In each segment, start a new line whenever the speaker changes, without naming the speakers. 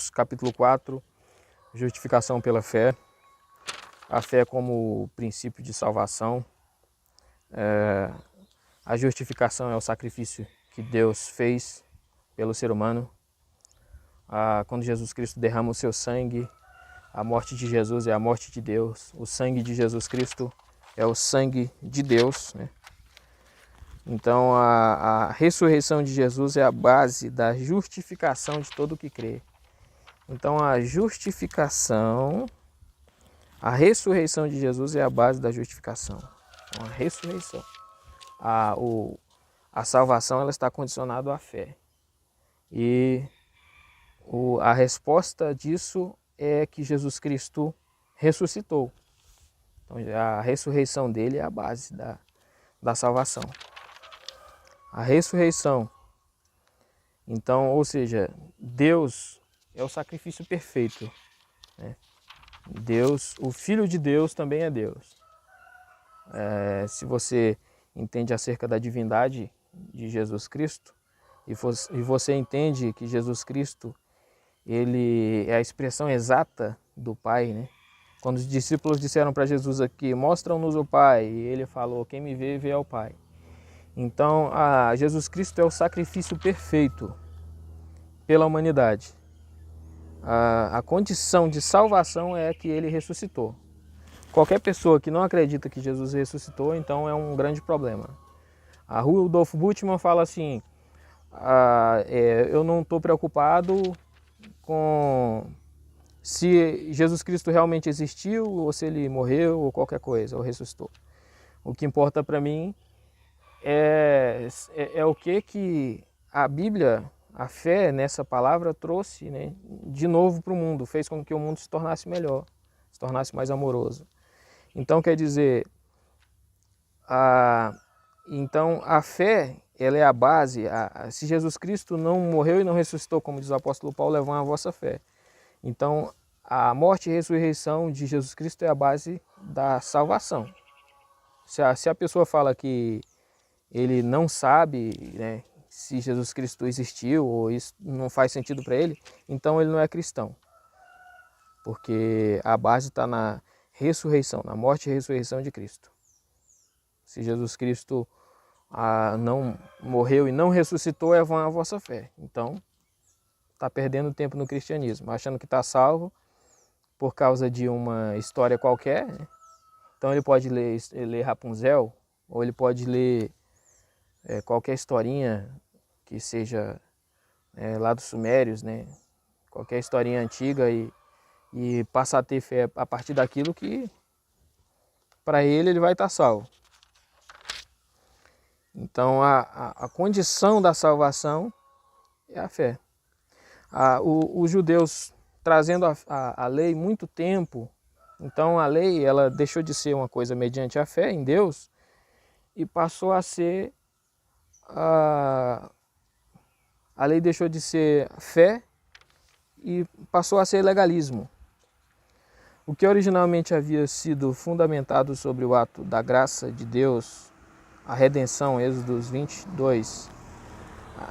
Romanos capítulo 4, justificação pela fé. A fé como princípio de salvação. A justificação é o sacrifício que Deus fez pelo ser humano. Quando Jesus Cristo derrama o seu sangue, a morte de Jesus é a morte de Deus. O sangue de Jesus Cristo é o sangue de Deus, né? Então a ressurreição de Jesus é a base da justificação de todo o que crê. Então a ressurreição de Jesus é a base da justificação. Então, a ressurreição. A salvação ela está condicionada à fé. E a resposta disso é que Jesus Cristo ressuscitou. Então a ressurreição dele é a base da salvação. A ressurreição. Então, ou seja, Deus é o sacrifício perfeito, né? Deus, o Filho de Deus também é Deus. Se você entende acerca da divindade de Jesus Cristo e você entende que Jesus Cristo ele é a expressão exata do Pai, né? Quando os discípulos disseram para Jesus aqui, mostra-nos o Pai, e ele falou, quem me vê, vê ao Pai. Então, Jesus Cristo é o sacrifício perfeito pela humanidade. A condição de salvação é que ele ressuscitou. Qualquer pessoa que não acredita que Jesus ressuscitou, então é um grande problema. A Rudolf Bultmann fala assim, eu não estou preocupado com se Jesus Cristo realmente existiu, ou se ele morreu, ou qualquer coisa, ou ressuscitou. O que importa para mim é o que a Bíblia, a fé nessa palavra trouxe, né, de novo para o mundo, fez com que o mundo se tornasse melhor, se tornasse mais amoroso. Então quer dizer, então a fé ela é a base. Se Jesus Cristo não morreu e não ressuscitou, como diz o apóstolo Paulo, é vã a vossa fé. Então a morte e ressurreição de Jesus Cristo é a base da salvação. Se a pessoa fala que ele não sabe, né, se Jesus Cristo existiu ou isso não faz sentido para ele, então ele não é cristão. Porque a base está na ressurreição, na morte e ressurreição de Cristo. Se Jesus Cristo não morreu e não ressuscitou, é vã a vossa fé. Então, está perdendo tempo no cristianismo, achando que está salvo por causa de uma história qualquer, né? Então ele pode ler Rapunzel, ou ele pode ler qualquer historinha que seja lá dos Sumérios, né? Qualquer historinha antiga e passar a ter fé a partir daquilo que para ele vai estar salvo. Então a condição da salvação é a fé. Os judeus trazendo a lei muito tempo, então a lei ela deixou de ser uma coisa mediante a fé em Deus e passou a ser a lei deixou de ser fé e passou a ser legalismo. O que originalmente havia sido fundamentado sobre o ato da graça de Deus, a redenção, Êxodo 22,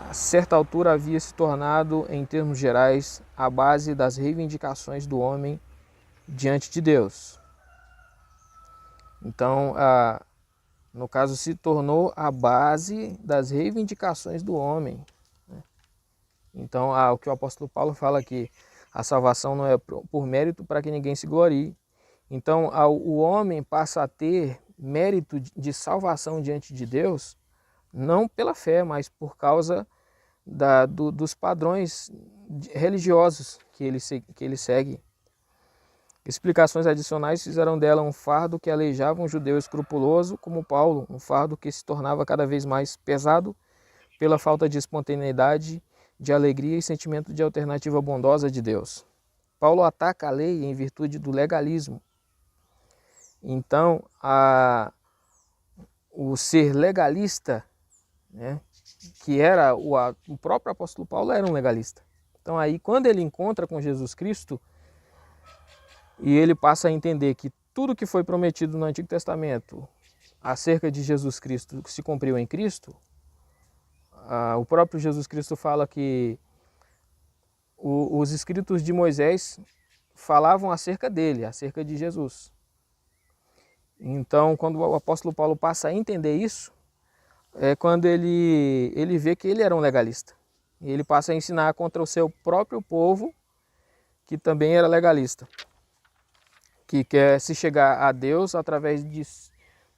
a certa altura havia se tornado, em termos gerais, a base das reivindicações do homem diante de Deus. Então, no caso, se tornou a base das reivindicações do homem. Então, o que o apóstolo Paulo fala aqui, a salvação não é por mérito para que ninguém se glorie. Então, o homem passa a ter mérito de salvação diante de Deus, não pela fé, mas por causa dos padrões religiosos que ele segue. Explicações adicionais fizeram dela um fardo que aleijava um judeu escrupuloso como Paulo, um fardo que se tornava cada vez mais pesado pela falta de espontaneidade, de alegria e sentimento de alternativa bondosa de Deus. Paulo ataca a lei em virtude do legalismo. Então, o ser legalista, né, que era o próprio apóstolo Paulo era um legalista. Então aí quando ele encontra com Jesus Cristo e ele passa a entender que tudo que foi prometido no Antigo Testamento acerca de Jesus Cristo se cumpriu em Cristo, o próprio Jesus Cristo fala que os escritos de Moisés falavam acerca dele, acerca de Jesus. Então, quando o apóstolo Paulo passa a entender isso, é quando ele vê que ele era um legalista. E ele passa a ensinar contra o seu próprio povo, que também era legalista, que quer se chegar a Deus através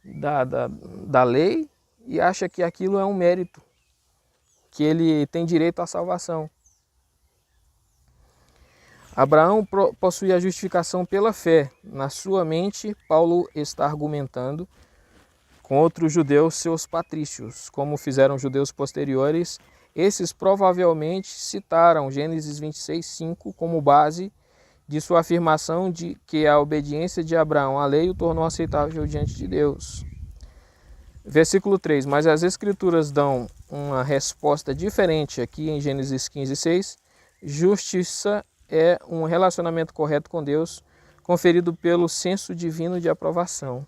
da lei e acha que aquilo é um mérito, que ele tem direito à salvação. Abraão possui a justificação pela fé. Na sua mente, Paulo está argumentando contra os judeus, seus patrícios, como fizeram judeus posteriores. Esses provavelmente citaram Gênesis 26:5 como base de sua afirmação de que a obediência de Abraão à lei o tornou aceitável diante de Deus. Versículo 3. Mas as Escrituras dão uma resposta diferente aqui em Gênesis 15:6. Justiça é um relacionamento correto com Deus, conferido pelo senso divino de aprovação.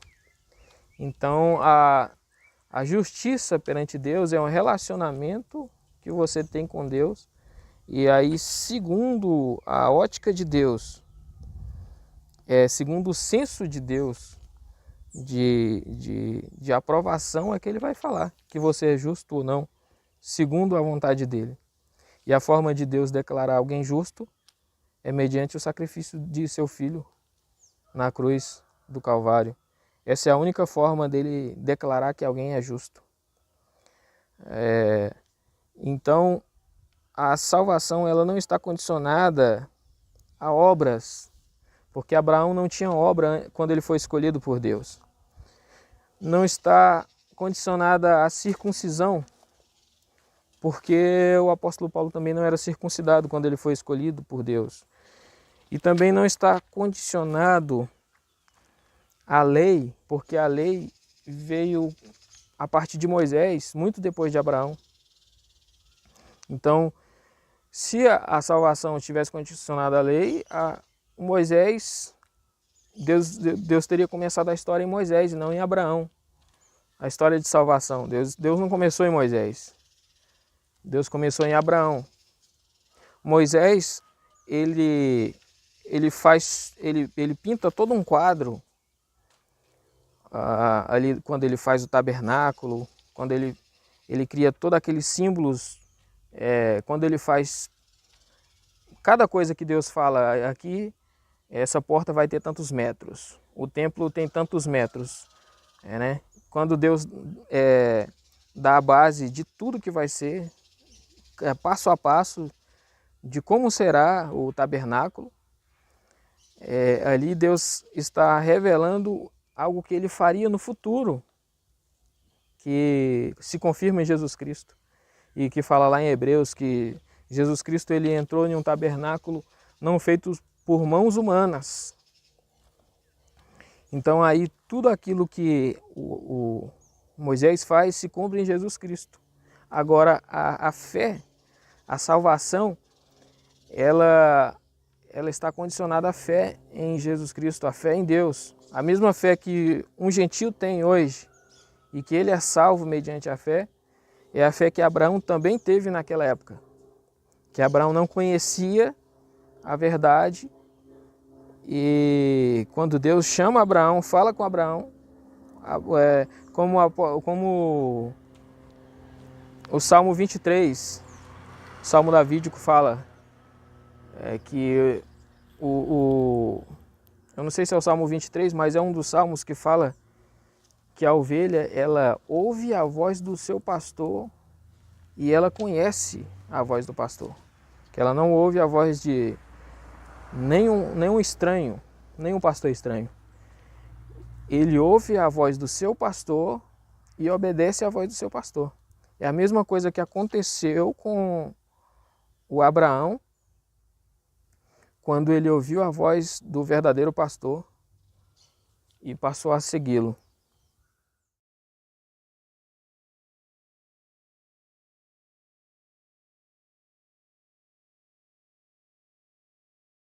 Então, a justiça perante Deus é um relacionamento que você tem com Deus. E aí, segundo a ótica de Deus, segundo o senso de Deus de aprovação, é que ele vai falar que você é justo ou não, segundo a vontade dele. E a forma de Deus declarar alguém justo é mediante o sacrifício de seu filho na cruz do Calvário. Essa é a única forma dele declarar que alguém é justo. Então, a salvação ela não está condicionada a obras, porque Abraão não tinha obra quando ele foi escolhido por Deus. Não está condicionada à circuncisão, porque o apóstolo Paulo também não era circuncidado quando ele foi escolhido por Deus. E também não está condicionado à lei, porque a lei veio a partir de Moisés, muito depois de Abraão. Então, se a salvação estivesse condicionada à lei, Moisés, Deus teria começado a história em Moisés e não em Abraão. A história de salvação. Deus não começou em Moisés. Deus começou em Abraão. Moisés, ele pinta todo um quadro ali quando ele faz o tabernáculo, quando ele cria todos aqueles símbolos, quando ele faz cada coisa que Deus fala aqui, essa porta vai ter tantos metros, o templo tem tantos metros, né? Quando Deus dá a base de tudo que vai ser, passo a passo, de como será o tabernáculo, ali Deus está revelando algo que ele faria no futuro, que se confirma em Jesus Cristo, e que fala lá em Hebreus que Jesus Cristo ele entrou em um tabernáculo não feito por mãos humanas. Então aí tudo aquilo que o Moisés faz se cumpre em Jesus Cristo. Agora a fé, a salvação, ela está condicionada à fé em Jesus Cristo, à fé em Deus. A mesma fé que um gentio tem hoje e que ele é salvo mediante a fé, é a fé que Abraão também teve naquela época. Que Abraão não conhecia a verdade e quando Deus chama Abraão, fala com Abraão, como o Salmo 23, o Salmo davídico fala que eu não sei se é o Salmo 23, mas é um dos salmos que fala que a ovelha, ela ouve a voz do seu pastor e ela conhece a voz do pastor. Que ela não ouve a voz de nenhum estranho, nenhum pastor estranho. Ele ouve a voz do seu pastor e obedece à voz do seu pastor. É a mesma coisa que aconteceu com o Abraão, quando ele ouviu a voz do verdadeiro pastor e passou a segui-lo.